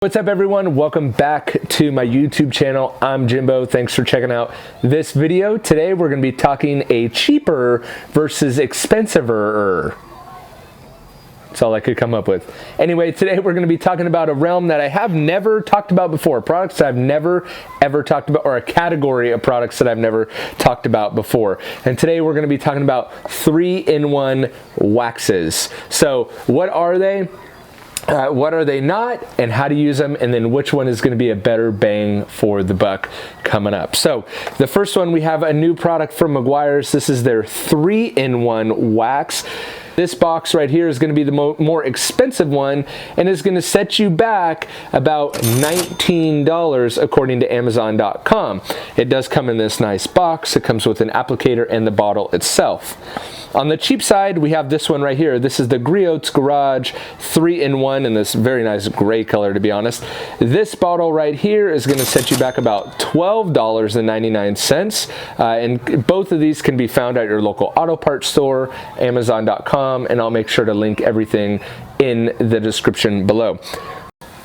What's up everyone? Welcome back to my YouTube channel. I'm Jimbo. Thanks for checking out this video. Today we're going to be talking a cheaper versus expensiver. That's all I could come up with. Anyway, today we're going to be talking about a realm that I have never talked about before. Products that I've never ever talked about, or a category of products that I've never talked about before. And today we're going to be talking about 3-in-1 waxes. So what are they? What are they not, and how to use them, and then which one is going to be a better bang for the buck coming up. So the first one, we have a new product from Meguiar'S. This is their 3-in-1 wax. This box right here is going to be the more expensive one, and is going to set you back about $19 according to Amazon.com. It does come in this nice box. It comes with an applicator and the bottle itself. On the cheap side, we have this one right here. This is the GRIOT'S Garage 3-in-1 in this very nice gray color, to be honest. This bottle right here is going to set you back about $12.99. And both of these can be found at your local auto parts store, Amazon.com, and I'll make sure to link everything in the description below.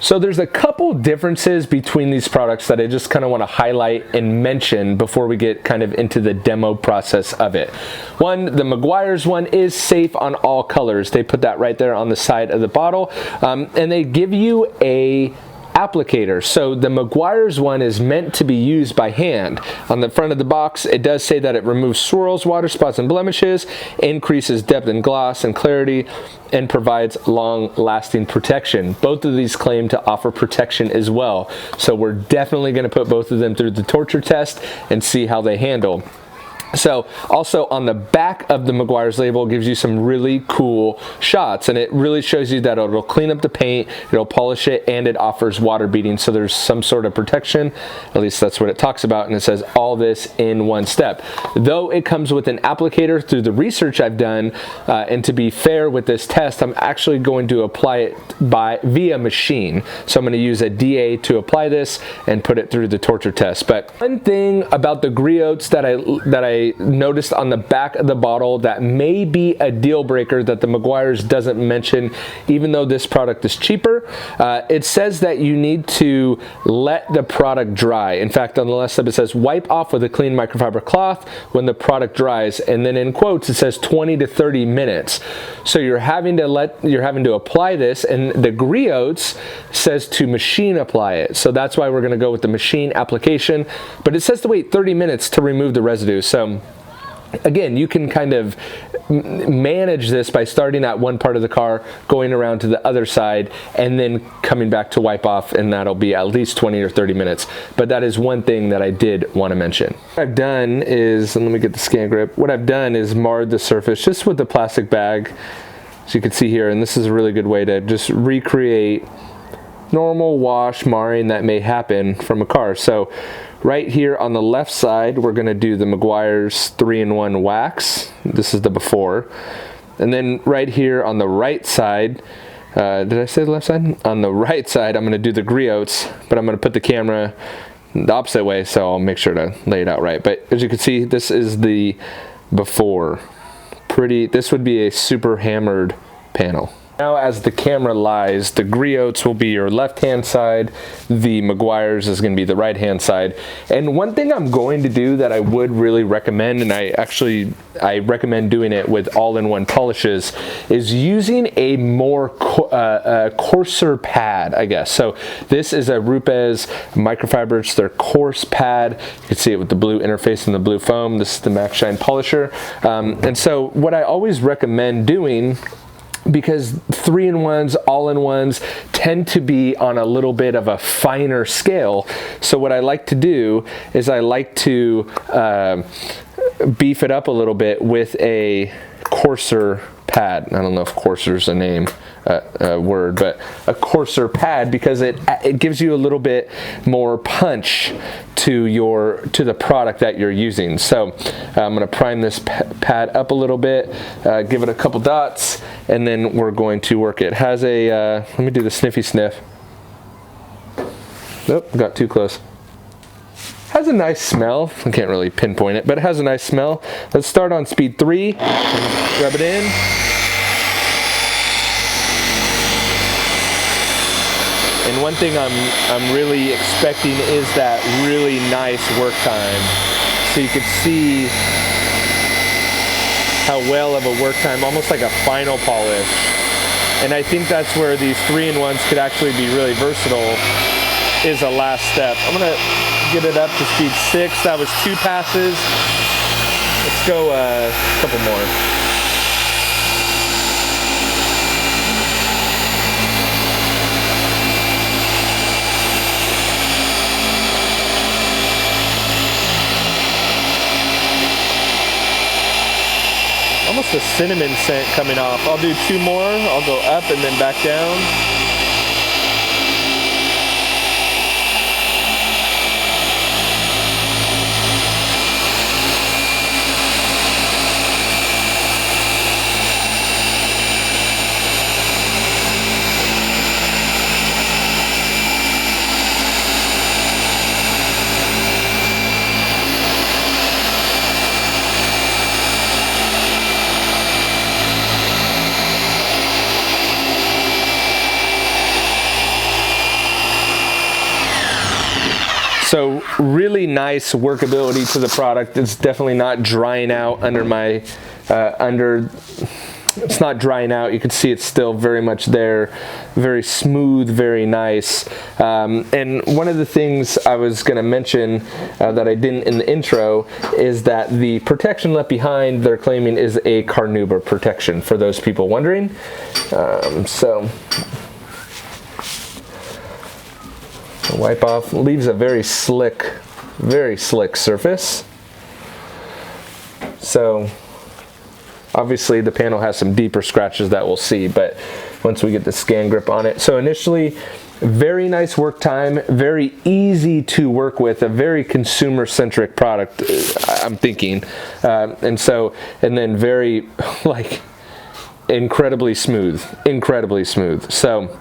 So there's a couple differences between these products that I just kind of want to highlight and mention before we get kind of into the demo process of it. One, the Meguiar'S one is safe on all colors. They put that right there on the side of the bottle, and they give you a applicator. So the Meguiar'S one is meant to be used by hand. On the front of the box, it does say that it removes swirls, water spots, and blemishes, increases depth and gloss and clarity, and provides long-lasting protection. Both of these claim to offer protection as well. So we're definitely going to put both of them through the torture test and see how they handle. So also on the back of the Meguiar'S label gives you some really cool shots, and it really shows you that it'll clean up the paint, it'll polish it, and it offers water beading, so there's some sort of protection. At least that's what it talks about, and it says all this in one step. Though it comes with an applicator, through the research I've done, and to be fair with this test, I'm actually going to apply it via machine. So I'm going to use a DA to apply this and put it through the torture test. But one thing about the GRIOT'S that I noticed on the back of the bottle that may be a deal breaker that the Meguiar'S doesn't mention, even though this product is cheaper, it says that you need to let the product dry. In fact, on the left side it says wipe off with a clean microfiber cloth when the product dries, and then in quotes it says 20 to 30 minutes. So you're having to apply this, and the GRIOT'S says to machine apply it. So that's why we're going to go with the machine application, but it says to wait 30 minutes to remove the residue. So again, you can kind of manage this by starting at one part of the car, going around to the other side, and then coming back to wipe off, and that'll be at least 20 or 30 minutes. But that is one thing that I did want to mention. What I've done is, and let me get the scan grip, what I've done is marred the surface just with the plastic bag, as you can see here, and this is a really good way to just recreate normal wash marring that may happen from a car. So right here on the left side, we're going to do the Meguiar'S 3-in-1 wax. This is the before. And then right here on the right side, did I say the left side? On the right side, I'm going to do the GRIOT'S, but I'm going to put the camera the opposite way, so I'll make sure to lay it out right. But as you can see, this is the before. This would be a super hammered panel. Now as the camera lies, the GRIOT'S will be your left-hand side, the Meguiar'S is going to be the right-hand side. And one thing I'm going to do that I would really recommend, and I recommend doing it with all-in-one polishes, is using a more coarser pad, I guess. So this is a Rupes microfiber. It's their coarse pad. You can see it with the blue interface and the blue foam. This is the Max Shine Polisher. And so what I always recommend doing, because 3-in-1s, all-in-ones tend to be on a little bit of a finer scale. So what I like to do is I like to beef it up a little bit with a coarser pad. I don't know if coarser is a word, but a coarser pad, because it gives you a little bit more punch to the product that you're using. So I'm going to prime this pad up a little bit, give it a couple dots, and then we're going to work it. It has a let me do the sniffy sniff. Nope, got too close. Has a nice smell. I can't really pinpoint it, but it has a nice smell. Let's start on speed 3. Rub it in. And one thing I'm really expecting is that really nice work time. So you could see how well of a work time, almost like a final polish. And I think that's where these 3-in-1s could actually be really versatile, is a last step. I'm gonna get it up to speed 6. That was 2 passes. Let's go a couple more. Almost a cinnamon scent coming off. I'll do 2 more. I'll go up and then back down. So really nice workability to the product. It's definitely not drying out under my, it's not drying out. You can see it's still very much there. Very smooth, very nice. And one of the things I was gonna mention that I didn't in the intro is that the protection left behind, they're claiming, is a carnauba protection, for those people wondering. So wipe off, leaves a very slick surface. So obviously the panel has some deeper scratches that we'll see, but once we get the scan grip on it. So initially, very nice work time, very easy to work with, a very consumer-centric product, I'm thinking. And then very, like, incredibly smooth. So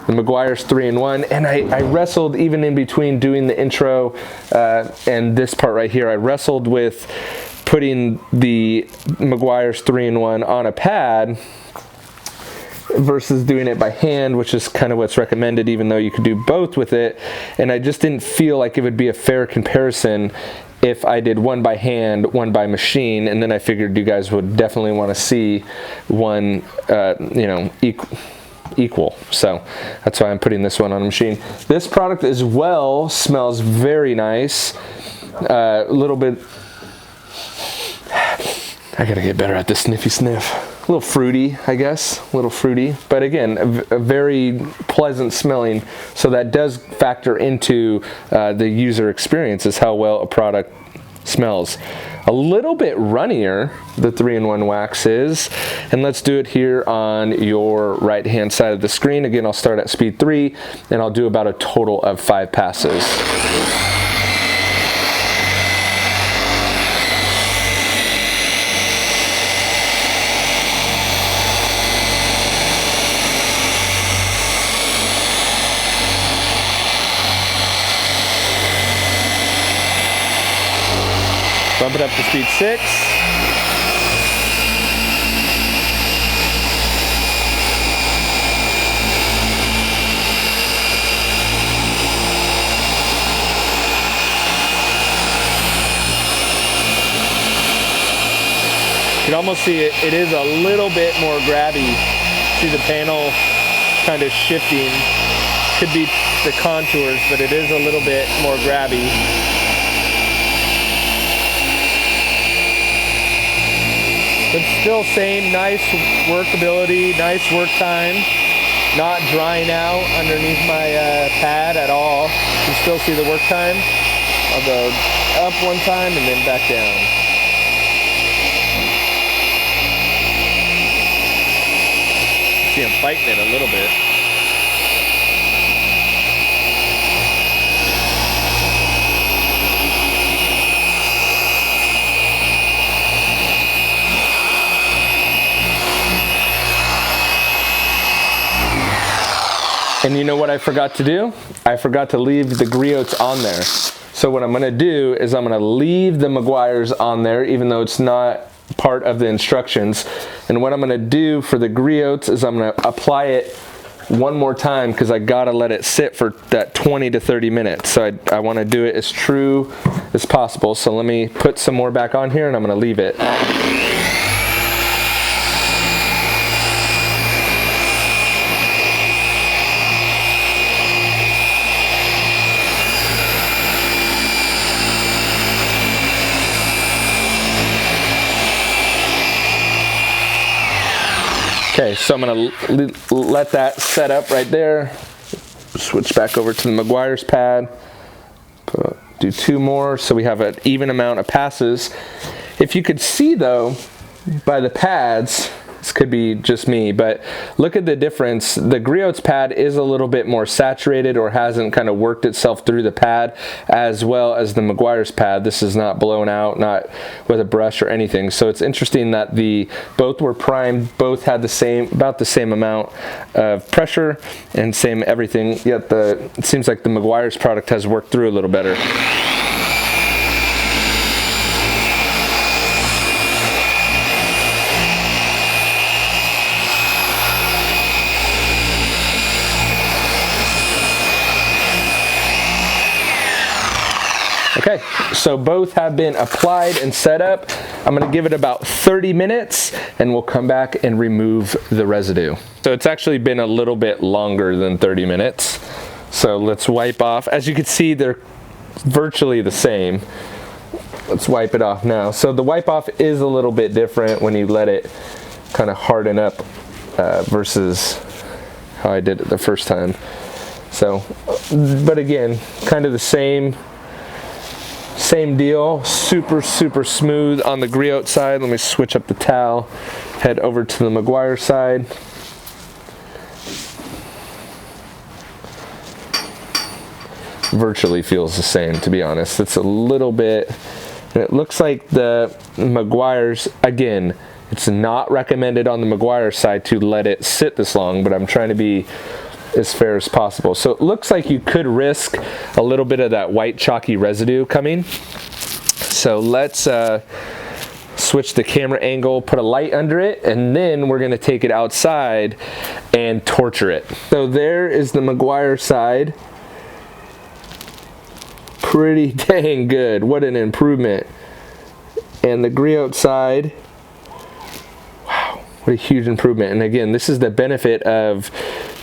the Meguiar'S 3-in-1, and I wrestled even in between doing the intro and this part right here. I wrestled with putting the Meguiar'S 3-in-1 on a pad versus doing it by hand, which is kind of what's recommended, even though you could do both with it. And I just didn't feel like it would be a fair comparison if I did one by hand, one by machine, and then I figured you guys would definitely want to see one, you know, equal. So that's why I'm putting this one on a machine. This product as well smells very nice. A little bit, I gotta get better at this sniffy sniff. A little fruity, I guess, a little fruity, but again, a very pleasant smelling. So that does factor into the user experience, is how well a product smells. A little bit runnier, the 3-in-1 wax is, and let's do it here on your right hand side of the screen. Again, I'll start at speed 3 and I'll do about a total of 5 passes. Bump it up to speed 6. You can almost see it is a little bit more grabby. See the panel kind of shifting. Could be the contours, but it is a little bit more grabby. But still same nice workability, nice work time, not drying out underneath my pad at all. You can still see the work time. I'll go up one time and then back down. See, I'm fighting it a little bit. And you know what I forgot to do? I forgot to leave the Griot's on there. So what I'm gonna do is I'm gonna leave the Meguiar'S on there, even though it's not part of the instructions. And what I'm gonna do for the Griot's is I'm gonna apply it one more time because I gotta let it sit for that 20 to 30 minutes. So I want to do it as true as possible. So let me put some more back on here and I'm gonna leave it. Okay, so I'm gonna let that set up right there. Switch back over to the Meguiar'S pad. Do 2 more so we have an even amount of passes. If you could see though, by the pads, this could be just me, but look at the difference. The GRIOT'S pad is a little bit more saturated or hasn't kind of worked itself through the pad as well as the Meguiar'S pad. This is not blown out, not with a brush or anything. So it's interesting that both were primed, both had about the same amount of pressure and same everything, yet it seems like the Meguiar'S product has worked through a little better. Okay, so both have been applied and set up. I'm gonna give it about 30 minutes and we'll come back and remove the residue. So it's actually been a little bit longer than 30 minutes. So let's wipe off. As you can see, they're virtually the same. Let's wipe it off now. So the wipe off is a little bit different when you let it kind of harden up versus how I did it the first time. So, but again, kind of the same deal. Super smooth on the GRIOT side. Let me switch up the towel, head over to the Meguiar'S side. Virtually feels the same, to be honest. It's a little bit, and it looks like the Meguiar'S, again, it's not recommended on the Meguiar'S side to let it sit this long, but I'm trying to be as fair as possible. So it looks like you could risk a little bit of that white chalky residue coming. So let's switch the camera angle, put a light under it, and then we're gonna take it outside and torture it. So there is the Meguiar'S side. Pretty dang good. What an improvement. And the GRIOT side, wow, what a huge improvement. And again, this is the benefit of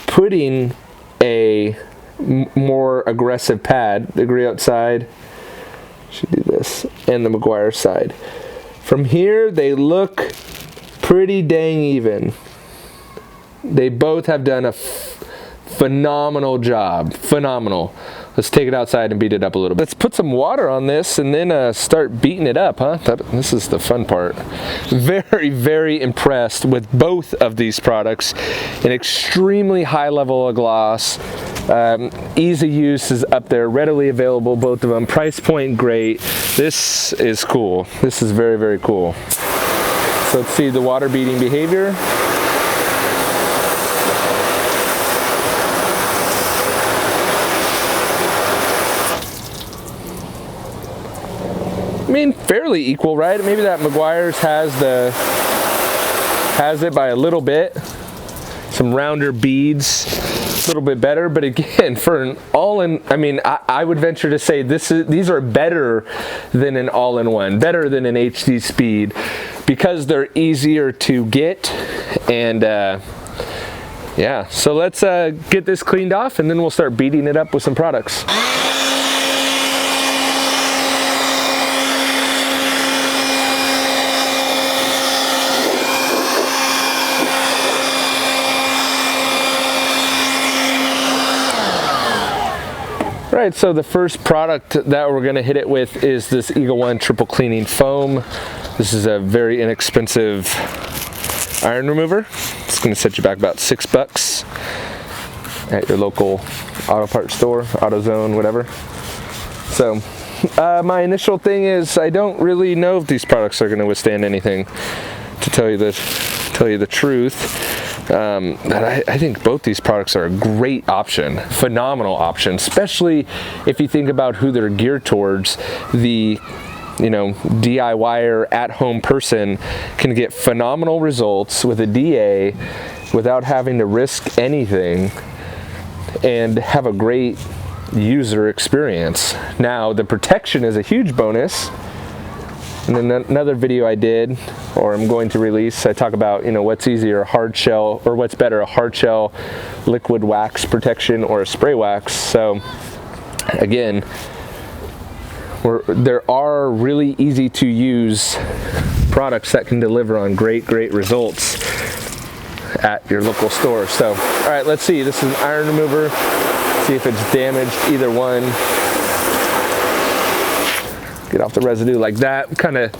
putting a more aggressive pad. The GRIOT side, should do this, and the Meguiar'S side. From here, they look pretty dang even. They both have done a phenomenal job. Phenomenal. Let's take it outside and beat it up a little bit. Let's put some water on this and then start beating it up, huh? This is the fun part. Very impressed with both of these products. An extremely high level of gloss. Ease of use is up there, readily available, both of them. Price point, great. This is cool. This is very cool. So let's see the water beating behavior. I mean, fairly equal, right? Maybe that Meguiar'S has it by a little bit. Some rounder beads, a little bit better. But again, for an all-in, I mean, I would venture to say these are better than an all-in-one, better than an HD Speed, because they're easier to get. And yeah, so let's get this cleaned off, and then we'll start beating it up with some products. Right, so the first product that we're gonna hit it with is this Eagle One triple cleaning foam. This is a very inexpensive iron remover. It's gonna set you back about $6 at your local auto parts store, AutoZone, whatever. So my initial thing is I don't really know if these products are gonna withstand anything, to tell you the truth. I think both these products are a great option, phenomenal option, especially if you think about who they're geared towards. The DIYer at-home person can get phenomenal results with a DA without having to risk anything and have a great user experience. Now, the protection is a huge bonus. And then another video I did, or I'm going to release, I talk about, you know, what's easier, a hard shell, or what's better, a hard shell liquid wax protection or a spray wax. So again, there are really easy to use products that can deliver on great results at your local store. So, all right, let's see. This is an iron remover. See if it's damaged, either one. Get off the residue like that. Kind of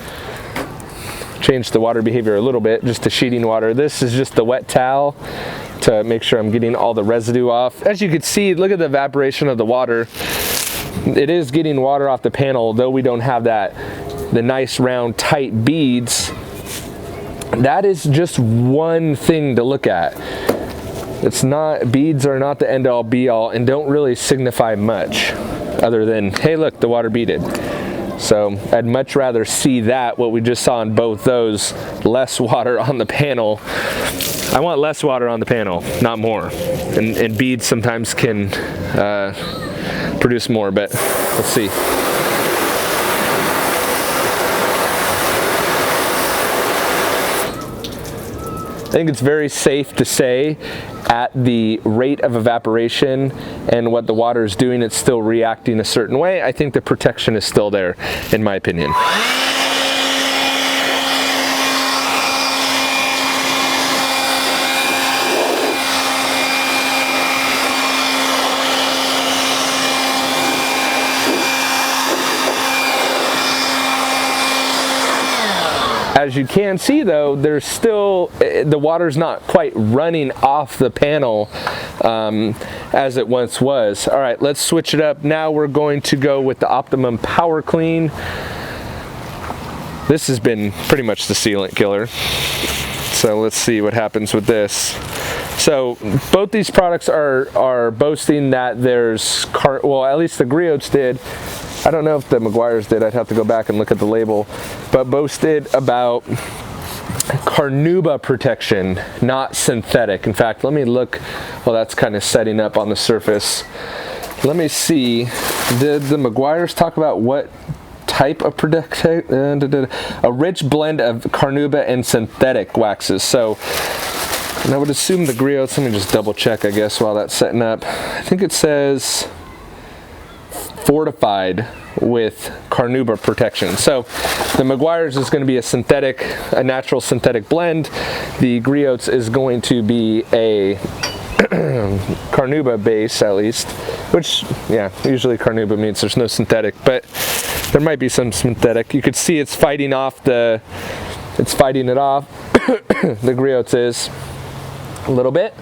change the water behavior a little bit, just to sheeting water. This is just the wet towel to make sure I'm getting all the residue off. As you can see, look at the evaporation of the water. It is getting water off the panel, though we don't have the nice round tight beads. That is just one thing to look at. It's not, beads are not the end all be all and don't really signify much other than, hey look, the water beaded. So I'd much rather see that, what we just saw in both those, less water on the panel. I want less water on the panel, not more. And beads sometimes can produce more, but let's see. I think it's very safe to say at the rate of evaporation and what the water is doing, it's still reacting a certain way. I think the protection is still there, in my opinion. As you can see though, there's still, the water's not quite running off the panel as it once was. All right, let's switch it up. Now we're going to go with the Optimum Power Clean. This has been pretty much the sealant killer. So let's see what happens with this. So both these products are boasting that there's, well, at least the Griot's did. I don't know if the Meguiar'S did, I'd have to go back and look at the label, but boasted about carnauba protection, not synthetic. In fact, let me look, well, that's kind of setting up on the surface. Let me see, did the Meguiar'S talk about what type of protection? A rich blend of carnauba and synthetic waxes. So, and I would assume the Griot's, let me just double check, I guess, while that's setting up. I think it says fortified with carnauba protection. So the Meguiar'S is going to be a synthetic, a natural synthetic blend. The Griot's is going to be a carnauba base, at least, which, yeah, usually carnauba means there's no synthetic, but there might be some synthetic. You could see it's fighting off the, it's fighting it off. The Griot's is a little bit.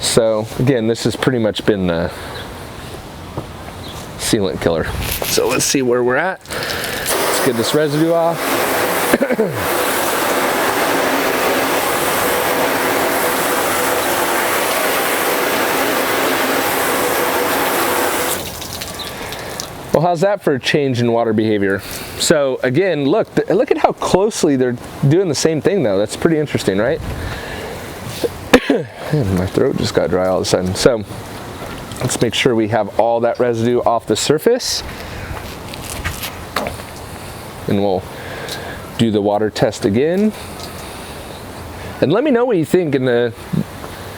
So again, this has pretty much been the sealant killer. So let's see where we're at. Let's get this residue off. Well, how's that for a change in water behavior? So again, look at how closely they're doing the same thing though. That's pretty interesting, right? Man, my throat just got dry all of a sudden. So let's make sure we have all that residue off the surface. And we'll do the water test again. And let me know what you think in the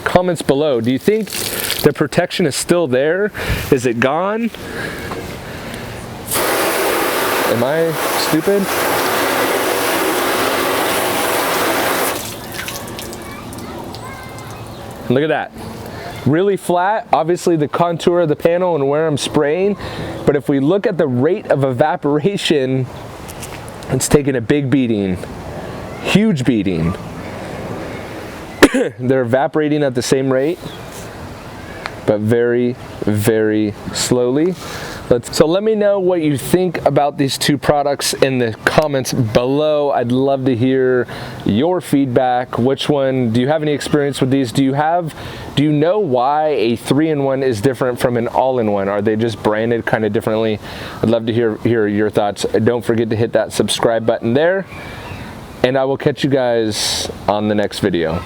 comments below. Do you think the protection is still there? Is it gone? Am I stupid? Look at that. Really flat, obviously the contour of the panel and where I'm spraying, but if we look at the rate of evaporation, it's taking a big beating, huge beating. They're evaporating at the same rate, but very, very slowly. So let me know what you think about these two products in the comments below. I'd love to hear your feedback. Which one, do you have any experience with these? Do you know why a 3-in-1 is different from an all-in-one? Are they just branded kind of differently? I'd love to hear your thoughts. Don't forget to hit that subscribe button there, and I will catch you guys on the next video.